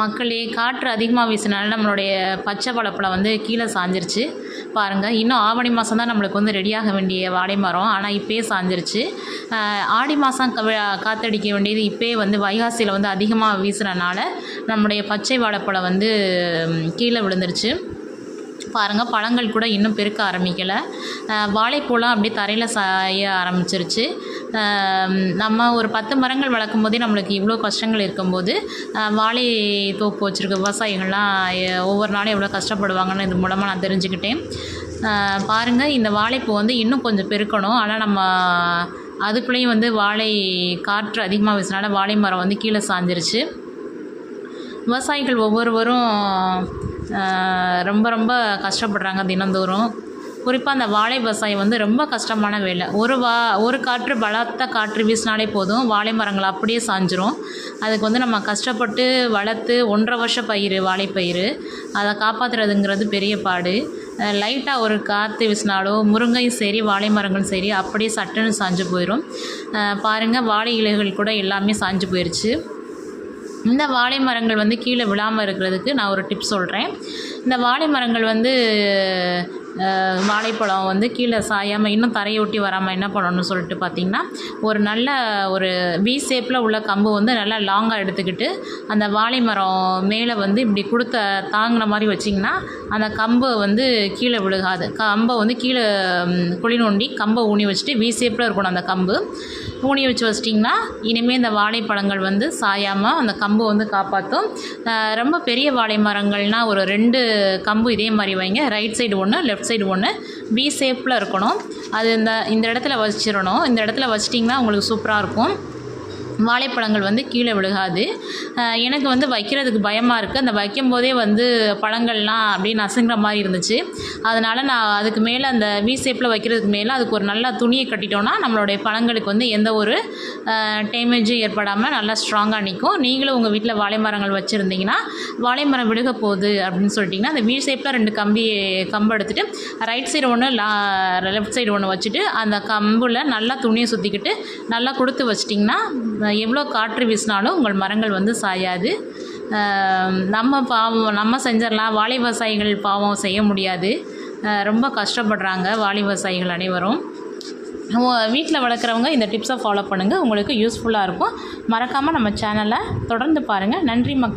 மக்களே, காற்று அதிகமாக வீசினால நம்மளுடைய பச்சை பலப்பழம் வந்து கீழே சாஞ்சிருச்சு பாருங்கள். இன்னும் ஆவணி மாதம் தான் நம்மளுக்கு வந்து ரெடியாக வேண்டிய வாழை மரம், ஆனால் இப்போயே சாஞ்சிருச்சு. ஆடி மாதம் காற்றடிக்க வேண்டியது இப்போயே வந்து வைகாசியில் வந்து அதிகமாக வீசுனனால நம்முடைய பச்சை வாழைப்பழம் வந்து கீழே விழுந்துருச்சு பாருங்கள். பழங்கள் கூட இன்னும் பெருக்க ஆரம்பிக்கலை. வாழைப்பூலாம் அப்படியே தரையில் சாய ஆரம்பிச்சிருச்சு. நம்ம ஒரு 10 மரங்கள் வளர்க்கும் போதே நம்மளுக்கு இவ்வளோ கஷ்டங்கள் இருக்கும்போது வாழை தோப்பு வச்சுருக்க விவசாயிகள்லாம் ஒவ்வொரு நாளும் எவ்வளோ கஷ்டப்படுவாங்கன்னு இது மூலமாக நான் தெரிஞ்சுக்கிட்டேன். பாருங்கள், இந்த வாழைப்பூ வந்து இன்னும் கொஞ்சம் பெருக்கணும். ஆனால் நம்ம அதுக்குள்ளேயும் வந்து காற்று அதிகமாக வீசினால வாழை மரம் வந்து கீழே சாஞ்சிருச்சு. விவசாயிகள் ஒவ்வொருவரும் ரொம்ப ரொம்ப கஷ்டப்படுறாங்க தினந்தோறும். குறிப்பாக அந்த வாழை விவசாயம் வந்து ரொம்ப கஷ்டமான வேலை. ஒரு காற்று பலத்த காற்று வீசினாலே போதும், வாழை மரங்கள் அப்படியே சாஞ்சிரும். அதுக்கு வந்து நம்ம கஷ்டப்பட்டு வளர்த்து 1.5 வருஷ பயிர் வாழைப்பயிர், அதை காப்பாற்றுறதுங்கிறது பெரிய பாடு. லைட்டாக ஒரு காற்று வீசினாலோ முருங்கையும் சரி வாழை மரங்களும் சரி அப்படியே சட்டுன்னு சாஞ்சு போயிடும். பாருங்கள், வாழை இலைகள் கூட எல்லாமே சாஞ்சு போயிடுச்சு. இந்த வாழை மரங்கள் வந்து கீழே விழாமல் இருக்கிறதுக்கு நான் ஒரு டிப்ஸ் சொல்கிறேன். இந்த வாழை மரங்கள் வந்து வாழைப்பழம் வந்து கீழே சாயாமல் இன்னும் தரையை ஒட்டி வராமல் என்ன பண்ணணும்னு சொல்லிட்டு பார்த்திங்கன்னா, ஒரு வி ஷேப்பில் உள்ள கம்பு வந்து நல்லா லாங்காக எடுத்துக்கிட்டு அந்த வாழை மரம் மேலே வந்து இப்படி தாங்கின மாதிரி வச்சிங்கன்னா அந்த கம்பு வந்து கீழே விழுகாது. கம்பை வந்து கீழே குழி நோண்டி கம்பை ஊனி வச்சுட்டு வி ஷேப்பில் இருக்கணும் அந்த கம்பு. ஊனி வச்சிட்டிங்கன்னா இனிமேல் இந்த வாழைப்பழங்கள் வந்து சாயாமல் அந்த கம்பு வந்து காப்பாற்றும். ரொம்ப பெரிய வாழை மரங்கள்னால் ஒரு 2 கம்பு இதே மாதிரி வைங்க. ரைட் சைடு ஒன்று, லெஃப்ட் சைடு ஒன்று, பி ஷேப்பில் இருக்கணும். அது இந்த இடத்துல வச்சிடணும். இந்த இடத்துல வச்சிட்டிங்கன்னா உங்களுக்கு சூப்பராக இருக்கும். வாழைப்பழங்கள் வந்து கீழே விழுகாது. எனக்கு வந்து வைக்கிறதுக்கு பயமாக இருக்குது. அந்த வைக்கும்போதே வந்து பழங்கள்லாம் அப்படியே நசுங்குற மாதிரி இருந்துச்சு. அதனால் நான் அதுக்கு மேலே அந்த வி ஷேப்பில் வைக்கிறதுக்கு மேலே அதுக்கு ஒரு நல்ல துணியை கட்டிட்டோன்னா நம்மளுடைய பழங்களுக்கு வந்து எந்த ஒரு டேமேஜும் ஏற்படாமல் நல்லா ஸ்ட்ராங்காக நிற்கும். நீங்களும் உங்கள் வீட்டில் வாழை மரங்கள் வச்சுருந்தீங்கன்னா, வாழை மரம் விழுக போகுது அப்படின்னு சொல்லிட்டிங்கன்னா அந்த வி ஷேப்பில் 2 கம்பு எடுத்துகிட்டு ரைட் சைடு ஒன்று லெஃப்ட் சைடு ஒன்று வச்சுட்டு அந்த கம்பில் நல்லா துணியை சுற்றிக்கிட்டு நல்லா கொடுத்து வச்சிட்டிங்கன்னா எவ்வளோ காற்று வீசினாலும் உங்கள் மரங்கள் வந்து சாயாது. நம்ம செஞ்சிடலாம். வாழை விவசாயிகள் பாவம் செய்ய முடியாது. ரொம்ப கஷ்டப்படுறாங்க வாழை விவசாயிகள் அனைவரும். வீட்டில் வளர்க்குறவங்க இந்த டிப்ஸை ஃபாலோ பண்ணுங்கள், உங்களுக்கு யூஸ்ஃபுல்லாக இருக்கும். மறக்காமல் நம்ம சேனலை தொடர்ந்து பாருங்கள். நன்றி மக்கள்.